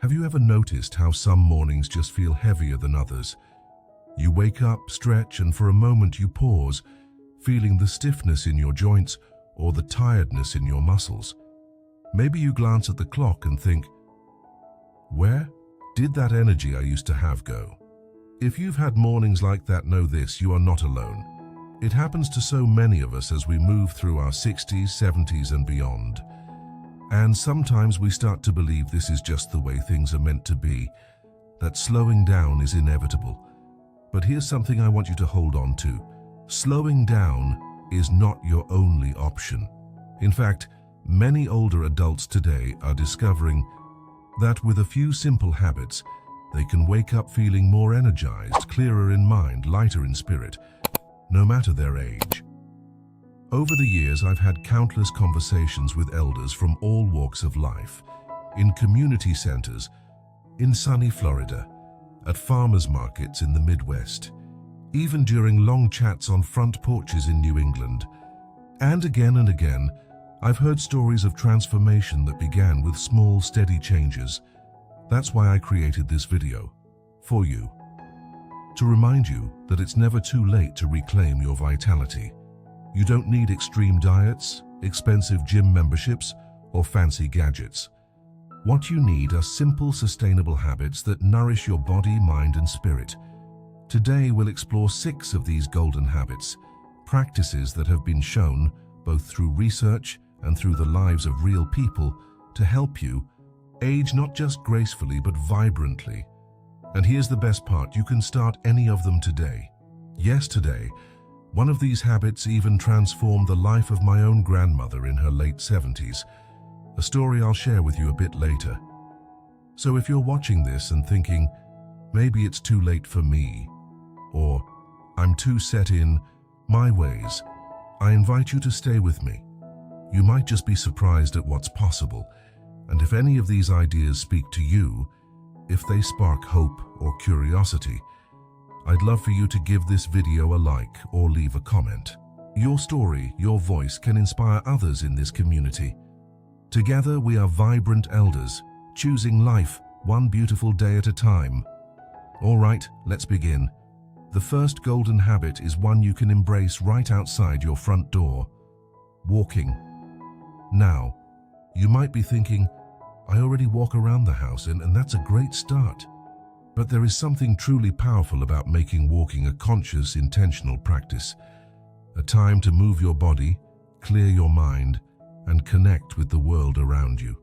Have you ever noticed how some mornings just feel heavier than others? You wake up, stretch, and for a moment you pause, feeling the stiffness in your joints or the tiredness in your muscles. Maybe you glance at the clock and think, where did that energy I used to have go? If you've had mornings like that, know this, you are not alone. It happens to so many of us as we move through our 60s, 70s and beyond. And sometimes we start to believe this is just the way things are meant to be, that slowing down is inevitable. But here's something I want you to hold on to. Slowing down is not your only option. In fact, many older adults today are discovering that with a few simple habits, they can wake up feeling more energized, clearer in mind, lighter in spirit, no matter their age. Over the years, I've had countless conversations with elders from all walks of life, in community centers, in sunny Florida, at farmers markets in the Midwest, even during long chats on front porches in New England. And again, I've heard stories of transformation that began with small, steady changes. That's why I created this video, for you, to remind you that it's never too late to reclaim your vitality. You don't need extreme diets, expensive gym memberships, or fancy gadgets. What you need are simple, sustainable habits that nourish your body, mind, and spirit. Today, we'll explore 6 of these golden habits, practices that have been shown, both through research and through the lives of real people, to help you age not just gracefully but vibrantly. And here's the best part, you can start any of them today. Yes, today. One of these habits even transformed the life of my own grandmother in her late 70s, a story I'll share with you a bit later. So if you're watching this and thinking, maybe it's too late for me, or I'm too set in my ways, I invite you to stay with me. You might just be surprised at what's possible, and if any of these ideas speak to you, if they spark hope or curiosity, I'd love for you to give this video a like or leave a comment. Your story, your voice can inspire others in this community. Together we are vibrant elders, choosing life one beautiful day at a time. All right, let's begin. The first golden habit is one you can embrace right outside your front door: walking. Now, you might be thinking, I already walk around the house and that's a great start. But there is something truly powerful about making walking a conscious, intentional practice. A time to move your body, clear your mind, and connect with the world around you.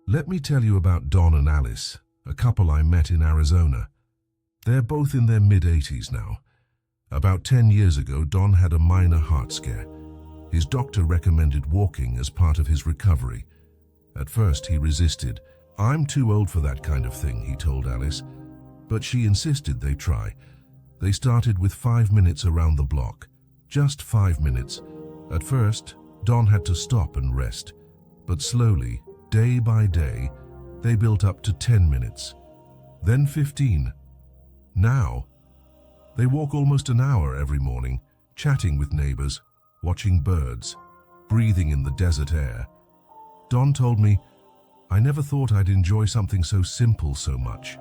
Let me tell you about Don and Alice, a couple I met in Arizona. They're both in their mid-80s now. About 10 years ago, Don had a minor heart scare. His doctor recommended walking as part of his recovery. At first, he resisted. I'm too old for that kind of thing, he told Alice. But she insisted they try. They started with 5 minutes around the block. Just 5 minutes. At first, Don had to stop and rest. But slowly, day by day, they built up to 10 minutes. Then 15. Now, they walk almost an hour every morning, chatting with neighbors, watching birds, breathing in the desert air. Don told me, I never thought I'd enjoy something so simple so much.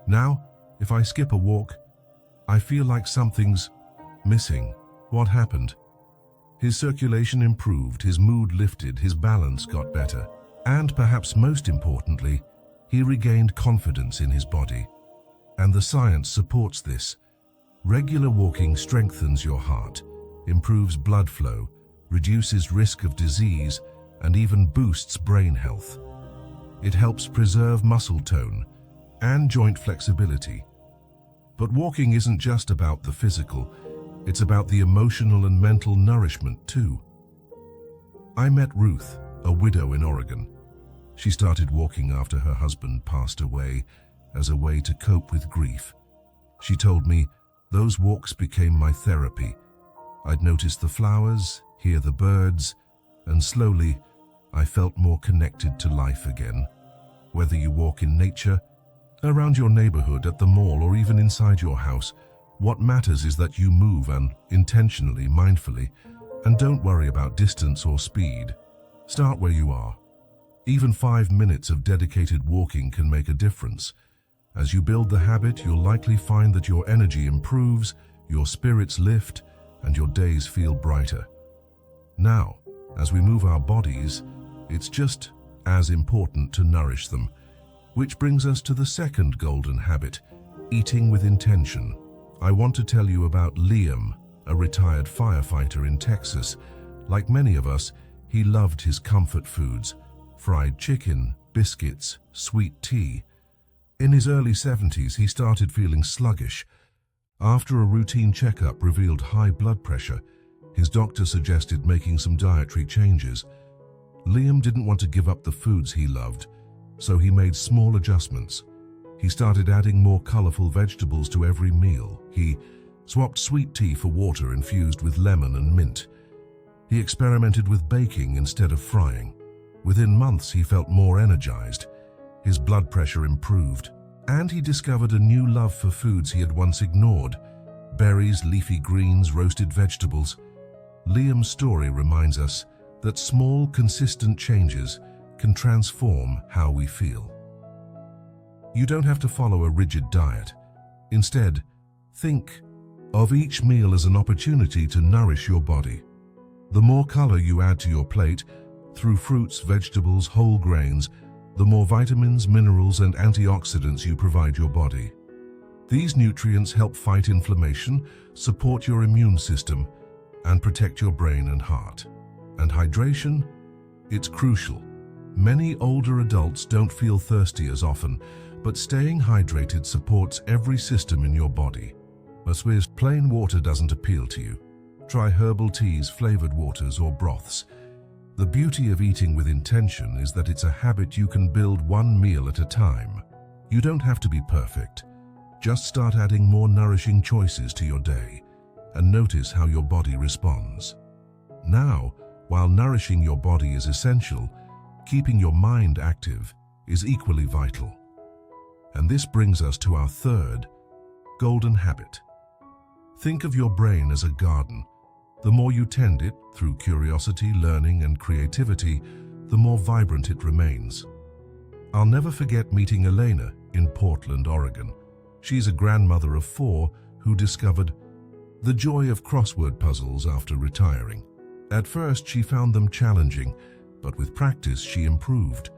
Now, if I skip a walk, I feel like something's missing. What happened? His circulation improved, his mood lifted, his balance got better. And perhaps most importantly, he regained confidence in his body. And the science supports this. Regular walking strengthens your heart, improves blood flow, reduces risk of disease, and even boosts brain health. It helps preserve muscle tone and joint flexibility. But walking isn't just about the physical, it's about the emotional and mental nourishment too. I met Ruth, a widow in Oregon. She started walking after her husband passed away as a way to cope with grief. She told me, those walks became my therapy. I'd notice the flowers, hear the birds, and slowly I felt more connected to life again. Whether you walk in nature, around your neighborhood, at the mall, or even inside your house, what matters is that you move and intentionally, mindfully, and don't worry about distance or speed. Start where you are. Even 5 minutes of dedicated walking can make a difference. As you build the habit, you'll likely find that your energy improves, your spirits lift, and your days feel brighter. Now, as we move our bodies, it's just as important to nourish them, which brings us to the second golden habit, eating with intention. I want to tell you about Liam, a retired firefighter in Texas. Like many of us, he loved his comfort foods: fried chicken, biscuits, sweet tea. In his early 70s, he started feeling sluggish. After a routine checkup revealed high blood pressure, his doctor suggested making some dietary changes. Liam didn't want to give up the foods he loved, so he made small adjustments. He started adding more colorful vegetables to every meal. He swapped sweet tea for water infused with lemon and mint. He experimented with baking instead of frying. Within months, he felt more energized. His blood pressure improved, and he discovered a new love for foods he had once ignored: berries, leafy greens, roasted vegetables. Liam's story reminds us that small, consistent changes can transform how we feel. You don't have to follow a rigid diet. Instead, think of each meal as an opportunity to nourish your body. The more color you add to your plate, through fruits, vegetables, whole grains, the more vitamins, minerals, and antioxidants you provide your body. These nutrients help fight inflammation, support your immune system, and protect your brain and heart. And hydration? It's crucial. Many older adults don't feel thirsty as often, but staying hydrated supports every system in your body. But if plain water doesn't appeal to you, try herbal teas, flavored waters, or broths. The beauty of eating with intention is that it's a habit you can build one meal at a time. You don't have to be perfect. Just start adding more nourishing choices to your day and notice how your body responds. Now, while nourishing your body is essential, keeping your mind active is equally vital. And this brings us to our third golden habit. Think of your brain as a garden. The more you tend it, through curiosity, learning, and creativity, the more vibrant it remains. I'll never forget meeting Elena in Portland, Oregon. She's a grandmother of 4 who discovered the joy of crossword puzzles after retiring. At first, she found them challenging, but with practice, she improved.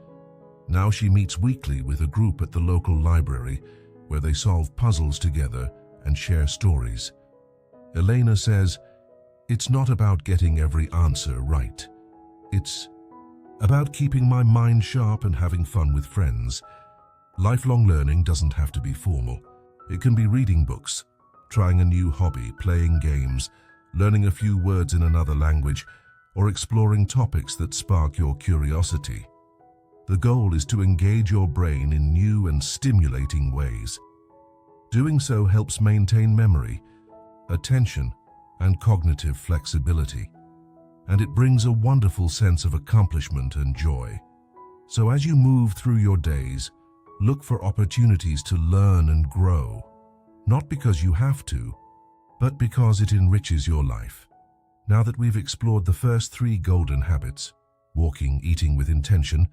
Now she meets weekly with a group at the local library where they solve puzzles together and share stories. Elena says, "It's not about getting every answer right. It's about keeping my mind sharp and having fun with friends." Lifelong learning doesn't have to be formal. It can be reading books, trying a new hobby, playing games, learning a few words in another language, or exploring topics that spark your curiosity. The goal is to engage your brain in new and stimulating ways. Doing so helps maintain memory, attention, and cognitive flexibility, and it brings a wonderful sense of accomplishment and joy. So as you move through your days, look for opportunities to learn and grow, not because you have to, but because it enriches your life. Now that we've explored the first 3 golden habits, walking, eating with intention,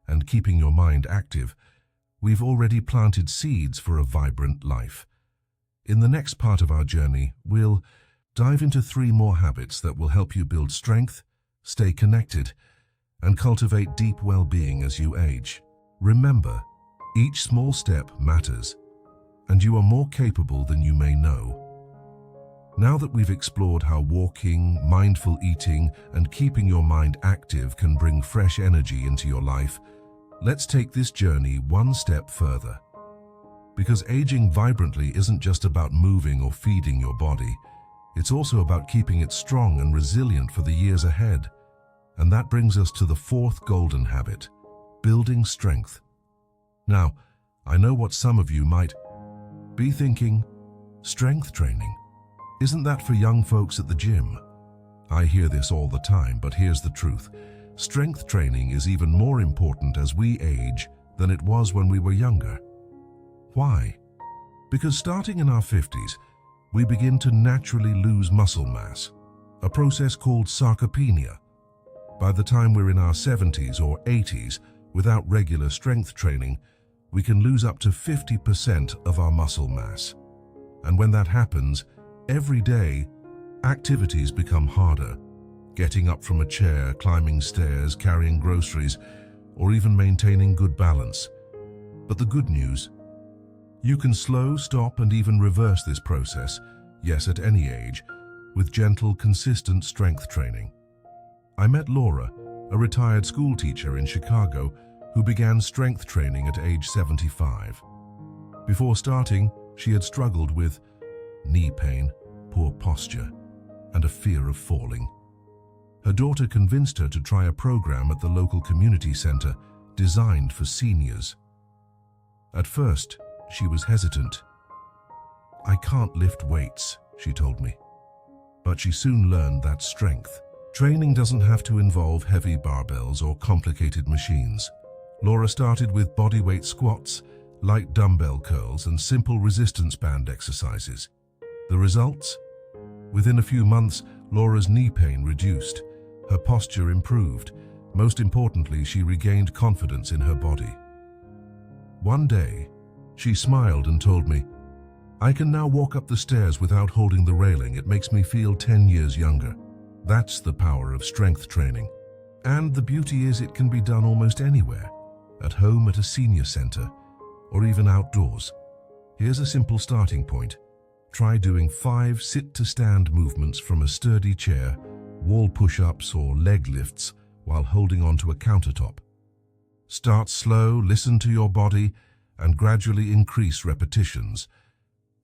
and keeping your mind active, we've already planted seeds for a vibrant life. In the next part of our journey, we'll dive into 3 more habits that will help you build strength, stay connected, and cultivate deep well-being as you age. Remember, each small step matters, and you are more capable than you may know. Now that we've explored how walking, mindful eating, and keeping your mind active can bring fresh energy into your life, let's take this journey one step further. Because aging vibrantly isn't just about moving or feeding your body, it's also about keeping it strong and resilient for the years ahead. And that brings us to the 4th golden habit, building strength. Now, I know what some of you might be thinking: strength training. Isn't that for young folks at the gym? I hear this all the time, but here's the truth. Strength training is even more important as we age than it was when we were younger. Why? Because starting in our 50s, we begin to naturally lose muscle mass, a process called sarcopenia. By the time we're in our 70s or 80s, Without regular strength training, we can lose up to 50% of our muscle mass. And when that happens, every day, activities become harder. Getting up from a chair, climbing stairs, carrying groceries, or even maintaining good balance. But the good news, you can slow, stop, and even reverse this process, yes, at any age, with gentle, consistent strength training. I met Laura, a retired school teacher in Chicago, who began strength training at age 75. Before starting, she had struggled with knee pain, poor posture, and a fear of falling. Her daughter convinced her to try a program at the local community center designed for seniors. At first, she was hesitant. "I can't lift weights," she told me. But she soon learned that strength training doesn't have to involve heavy barbells or complicated machines. Laura started with bodyweight squats, light dumbbell curls, and simple resistance band exercises. The results? Within a few months, Laura's knee pain reduced. Her posture improved. Most importantly, she regained confidence in her body. One day, she smiled and told me, "I can now walk up the stairs without holding the railing. It makes me feel 10 years younger." That's the power of strength training. And the beauty is it can be done almost anywhere, at home, at a senior center, or even outdoors. Here's a simple starting point. Try doing 5 sit-to-stand movements from a sturdy chair, wall push-ups or leg lifts while holding onto a countertop. Start slow, listen to your body, and gradually increase repetitions.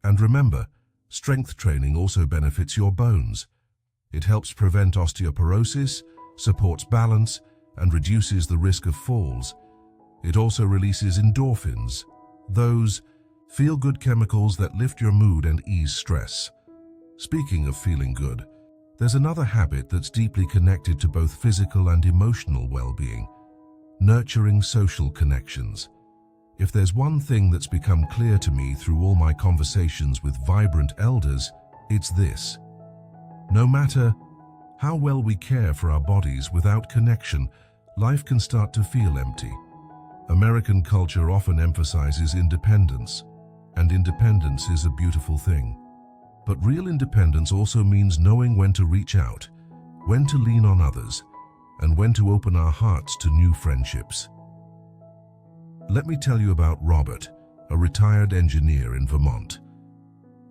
And remember, strength training also benefits your bones. It helps prevent osteoporosis, supports balance, and reduces the risk of falls. It also releases endorphins, those feel-good chemicals that lift your mood and ease stress. Speaking of feeling good, there's another habit that's deeply connected to both physical and emotional well-being: nurturing social connections. If there's one thing that's become clear to me through all my conversations with vibrant elders, it's this. No matter how well we care for our bodies, without connection, life can start to feel empty. American culture often emphasizes independence, and independence is a beautiful thing. But real independence also means knowing when to reach out, when to lean on others, and when to open our hearts to new friendships. Let me tell you about Robert, a retired engineer in Vermont.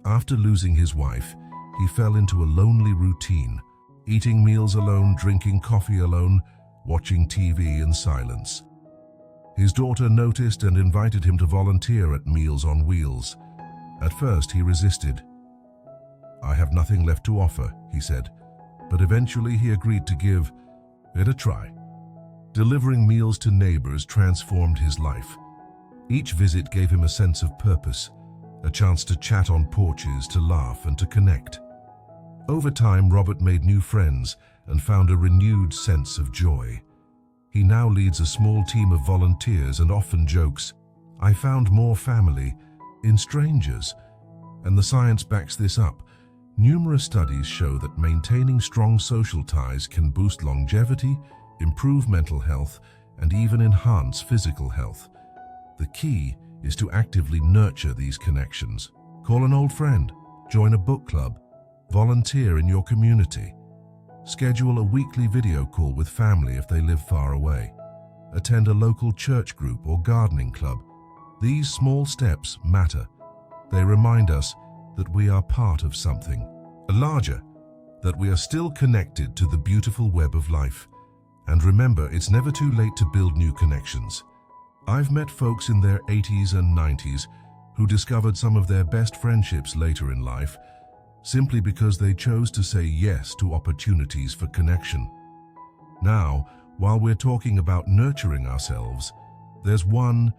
After losing his wife, he fell into a lonely routine, eating meals alone, drinking coffee alone, watching TV in silence. His daughter noticed and invited him to volunteer at Meals on Wheels. At first, he resisted. "I have nothing left to offer," he said, but eventually he agreed to give it a try. Delivering meals to neighbors transformed his life. Each visit gave him a sense of purpose, a chance to chat on porches, to laugh, and to connect. Over time, Robert made new friends and found a renewed sense of joy. He now leads a small team of volunteers and often jokes, "I found more family in strangers." And the science backs this up. Numerous studies show that maintaining strong social ties can boost longevity, improve mental health, and even enhance physical health. The key is to actively nurture these connections. Call an old friend, join a book club, volunteer in your community. Schedule a weekly video call with family if they live far away. Attend a local church group or gardening club. These small steps matter. They remind us that we are part of something larger, that we are still connected to the beautiful web of life. And remember, it's never too late to build new connections. I've met folks in their 80s and 90s who discovered some of their best friendships later in life, simply because they chose to say yes to opportunities for connection. Now, while we're talking about nurturing ourselves, there's one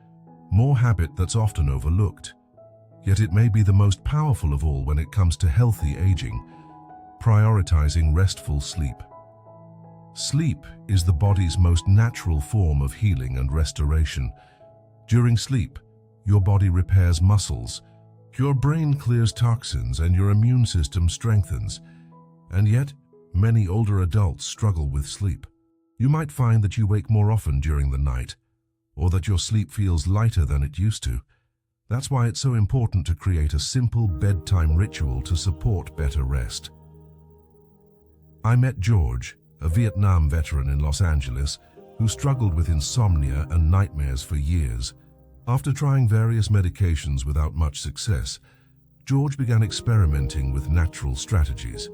more habit that's often overlooked. Yet it may be the most powerful of all when it comes to healthy aging: prioritizing restful sleep. Sleep is the body's most natural form of healing and restoration. During sleep, your body repairs muscles, your brain clears toxins, and your immune system strengthens. And yet, many older adults struggle with sleep. You might find that you wake more often during the night, or that your sleep feels lighter than it used to. That's why it's so important to create a simple bedtime ritual to support better rest. I met George, a Vietnam veteran in Los Angeles, who struggled with insomnia and nightmares for years. After trying various medications without much success, George began experimenting with natural strategies.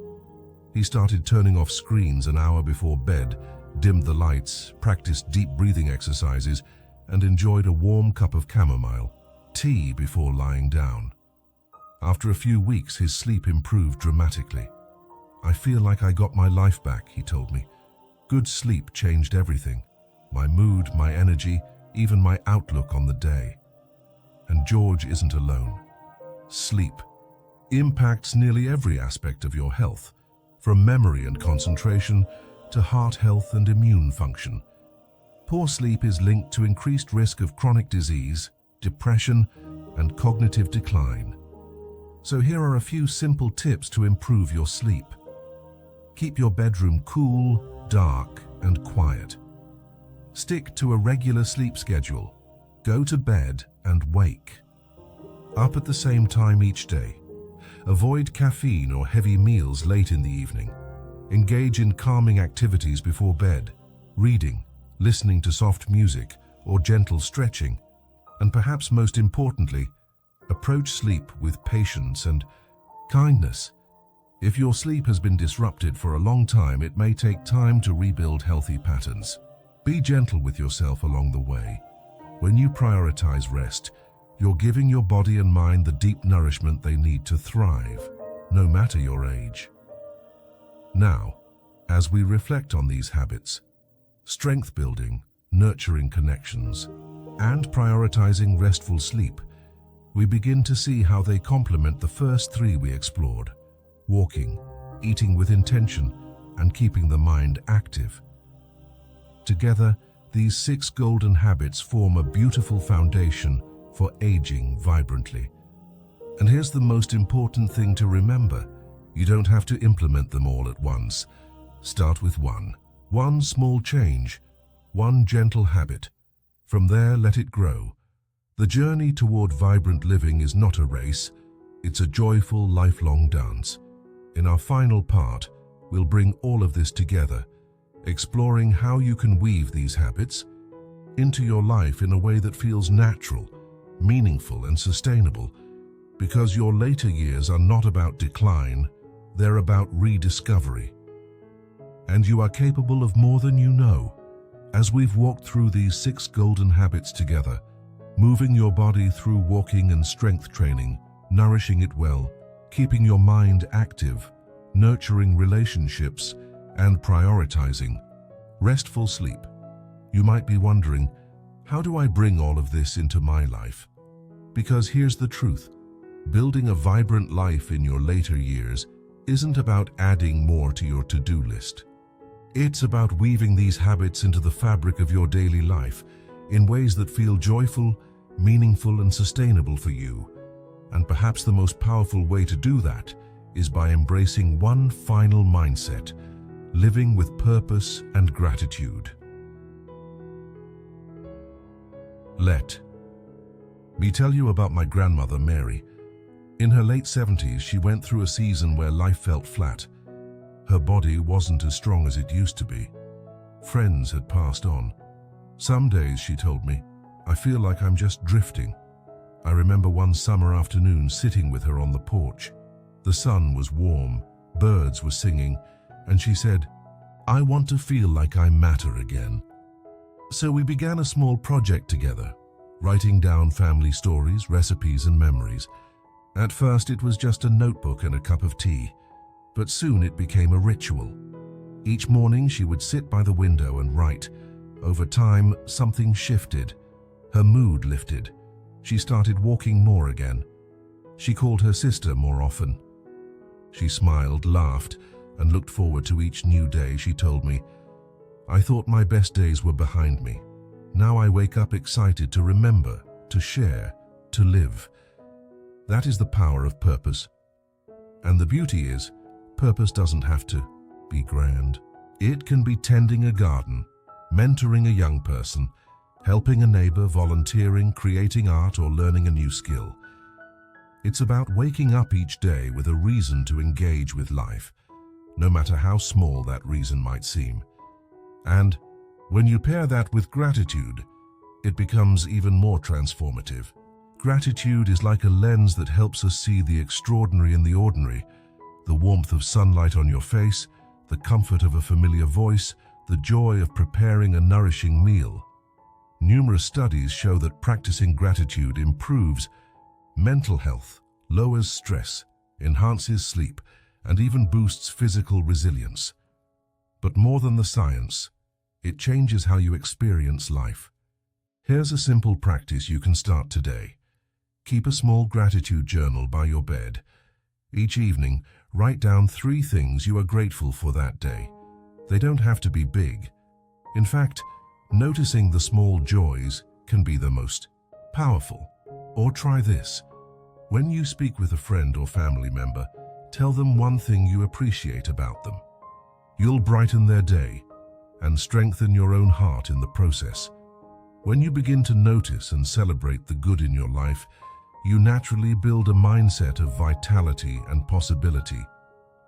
He started turning off screens an hour before bed, dimmed the lights, practiced deep breathing exercises, and enjoyed a warm cup of chamomile tea before lying down. After a few weeks, his sleep improved dramatically. "I feel like I got my life back," he told me. "Good sleep changed everything. My mood, my energy, even my outlook on the day." And George isn't alone. Sleep impacts nearly every aspect of your health, from memory and concentration to heart health and immune function. Poor sleep is linked to increased risk of chronic disease, depression, and cognitive decline. So here are a few simple tips to improve your sleep. Keep your bedroom cool, dark, and quiet. Stick to a regular sleep schedule. Go to bed and wake up at the same time each day. Avoid caffeine or heavy meals late in the evening. Engage in calming activities before bed, reading, listening to soft music, or gentle stretching. And perhaps most importantly, approach sleep with patience and kindness. If your sleep has been disrupted for a long time, it may take time to rebuild healthy patterns. Be gentle with yourself along the way. When you prioritize rest, you're giving your body and mind the deep nourishment they need to thrive, no matter your age. Now, as we reflect on these habits, strength building, nurturing connections, and prioritizing restful sleep, we begin to see how they complement the first three we explored: walking, eating with intention, and keeping the mind active. Together, these 6 golden habits form a beautiful foundation for aging vibrantly. And here's the most important thing to remember: you don't have to implement them all at once. Start with one small change, one gentle habit. From there, let it grow. The journey toward vibrant living is not a race, it's a joyful, lifelong dance. In our final part, we'll bring all of this together, exploring how you can weave these habits into your life in a way that feels natural, meaningful, and sustainable, because your later years are not about decline, they're about rediscovery. And you are capable of more than you know. As we've walked through these 6 golden habits together, moving your body through walking and strength training, nourishing it well, keeping your mind active, nurturing relationships, and prioritizing restful sleep, you might be wondering, how do I bring all of this into my life? Because here's the truth: building a vibrant life in your later years isn't about adding more to your to-do list. It's about weaving these habits into the fabric of your daily life in ways that feel joyful, meaningful, and sustainable for you. And perhaps the most powerful way to do that is by embracing one final mindset: living with purpose and gratitude. Let me tell you about my grandmother, Mary. In her late 70s, she went through a season where life felt flat. Her body wasn't as strong as it used to be. Friends had passed on. Some days, she told me, I feel like I'm just drifting. I remember one summer afternoon sitting with her on the porch. The sun was warm, birds were singing, and she said, I want to feel like I matter again. So we began a small project together, writing down family stories, recipes, and memories. At first, it was just a notebook and a cup of tea, but soon it became a ritual. Each morning, she would sit by the window and write. Over time, something shifted. Her mood lifted. She started walking more again. She called her sister more often. She smiled, laughed, and looked forward to each new day. She told me, I thought my best days were behind me. Now I wake up excited to remember, to share, to live. That is the power of purpose. And the beauty is, purpose doesn't have to be grand. It can be tending a garden, mentoring a young person, helping a neighbor, volunteering, creating art, or learning a new skill. It's about waking up each day with a reason to engage with life, no matter how small that reason might seem. And when you pair that with gratitude, it becomes even more transformative. Gratitude is like a lens that helps us see the extraordinary in the ordinary, the warmth of sunlight on your face, the comfort of a familiar voice, the joy of preparing a nourishing meal. Numerous studies show that practicing gratitude improves mental health, lowers stress, enhances sleep, and even boosts physical resilience. But more than the science, it changes how you experience life. Here's a simple practice you can start today. Keep a small gratitude journal by your bed. Each evening, write down 3 things you are grateful for that day. They don't have to be big. In fact, noticing the small joys can be the most powerful. Or try this. When you speak with a friend or family member, tell them one thing you appreciate about them. You'll brighten their day and strengthen your own heart in the process. When you begin to notice and celebrate the good in your life, you naturally build a mindset of vitality and possibility,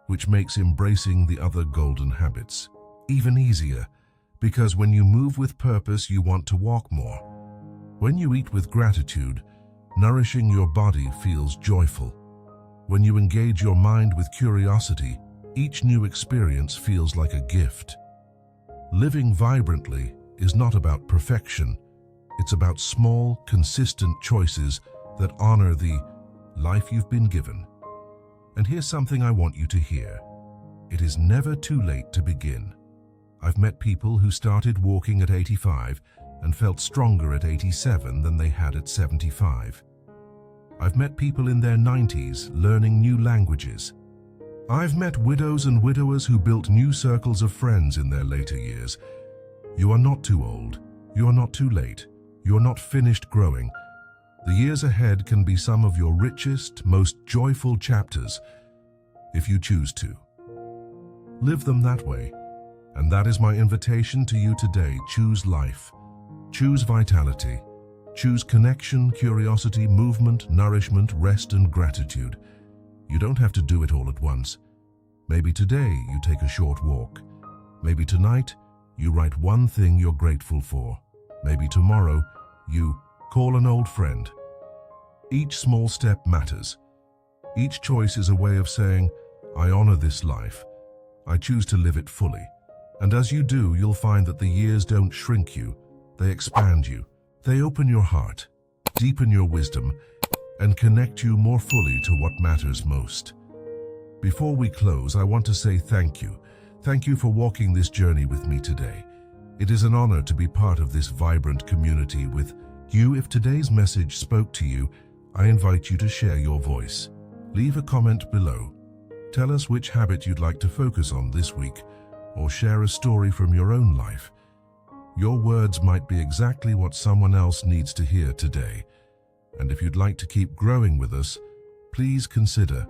which makes embracing the other golden habits even easier, because when you move with purpose, you want to walk more. When you eat with gratitude, nourishing your body feels joyful. When you engage your mind with curiosity, each new experience feels like a gift. Living vibrantly is not about perfection. It's about small, consistent choices that honor the life you've been given. And here's something I want you to hear. It is never too late to begin. I've met people who started walking at 85 and felt stronger at 87 than they had at 75. I've met people in their 90s learning new languages. I've met widows and widowers who built new circles of friends in their later years. You are not too old. You are not too late. You are not finished growing. The years ahead can be some of your richest, most joyful chapters, if you choose to. Live them that way. And that is my invitation to you today. Choose life. Choose vitality. Choose connection, curiosity, movement, nourishment, rest, and gratitude. You don't have to do it all at once. Maybe today you take a short walk. Maybe tonight you write one thing you're grateful for. Maybe tomorrow you call an old friend. Each small step matters. Each choice is a way of saying, I honor this life. I choose to live it fully. And as you do, you'll find that the years don't shrink you. They expand you. They open your heart, deepen your wisdom, and connect you more fully to what matters most. Before we close, I want to say thank you. Thank you for walking this journey with me today. It is an honor to be part of this vibrant community with you. If today's message spoke to you, I invite you to share your voice. Leave a comment below. Tell us which habit you'd like to focus on this week, or share a story from your own life. Your words might be exactly what someone else needs to hear today. And if you'd like to keep growing with us, please consider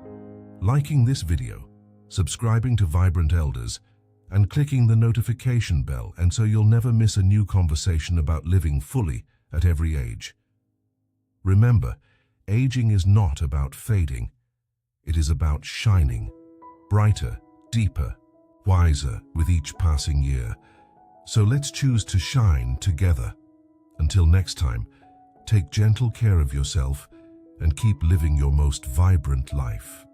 liking this video, subscribing to Vibrant Elders, and clicking the notification bell, and so you'll never miss a new conversation about living fully at every age. Remember, aging is not about fading. It is about shining, brighter, deeper, wiser with each passing year. So let's choose to shine together. Until next time, take gentle care of yourself and keep living your most vibrant life.